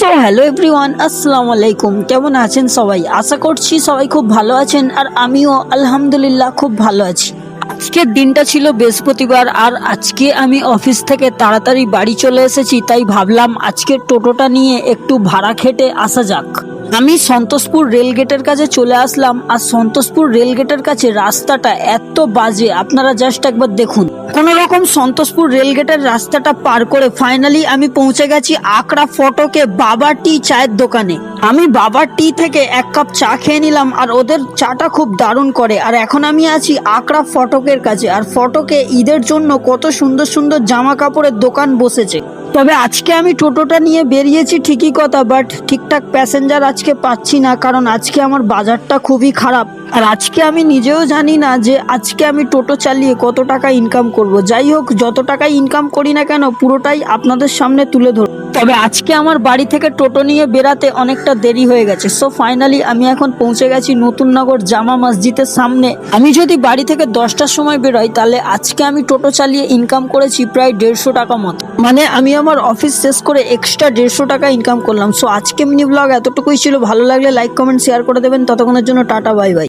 So hello everyone, আসসালামু আলাইকুম। কেমন আছেন সবাই? আশা করছি সবাই খুব ভালো আছেন, আর আমিও আলহামদুলিল্লাহ খুব ভালো আছি। আজকের দিনটা ছিল বৃহস্পতিবার, আর আজকে আমি অফিস থেকে তাড়াতাড়ি বাড়ি চলে এসেছি, তাই ভাবলাম আজকে টোটোটা নিয়ে একটু ভাড়া খেটে আসা যাক। আমি সন্তোষপুর রেলগেটের কাছে চলে আসলাম, আর সন্তোষপুর রেলগেটের কাছে রাস্তাটা এত বাজে, আপনারা জাস্ট একবার দেখুন। কোন রকম সন্তোষপুর রেলগেটের রাস্তাটা পার করে ফাইনালি আমি পৌঁছে গেছি আকরা ফটকে বাবা টি চায়ের দোকানে। আমি বাবা টি থেকে এক কাপ চা খেয়ে নিলাম, আর ওদের চাটা খুব দারুণ করে। আর এখন আমি আছি আকরা ফটকের কাছে, আর ফটকে ঈদের জন্য কত সুন্দর সুন্দর জামা কাপড়ের দোকান বসেছে। তবে আজকে আমি টোটোটা নিয়ে বেরিয়েছি ঠিকই কথা, বাট ঠিকঠাক প্যাসেঞ্জার আজকে পাচ্ছি না, কারণ আজকে আমার বাজারটা খুবই খারাপ। আর আজকে আমি নিজেও জানি না যে আজকে আমি টোটো চালিয়ে কত টাকা ইনকাম করব। যাই হোক, যত টাকা ইনকাম করি না কেন পুরোটাই আপনাদের সামনে তুলে ধর। তবে আজকে আমার বাড়ি থেকে টোটো নিয়ে বেরাতে অনেকটা দেরি হয়ে গেছে। সো ফাইনালি আমি এখন পৌঁছে গেছি নতুননগর জামা মসজিদের সামনে। আমি যদি বাড়ি থেকে 10টার সময় বেরোই, তাহলে আজকে আমি টোটো চালিয়ে ইনকাম করেছি প্রায় 150 টাকা মতো। মানে আমি আমার অফিস শেষ করে এক্সট্রা 150 টাকা ইনকাম করলাম। সো আজকে মিনি ব্লগ এতটুকুই ছিল। ভালো লাগলে লাইক কমেন্ট শেয়ার করে দেবেন। ততক্ষণের জন্য টাটা, বাই বাই।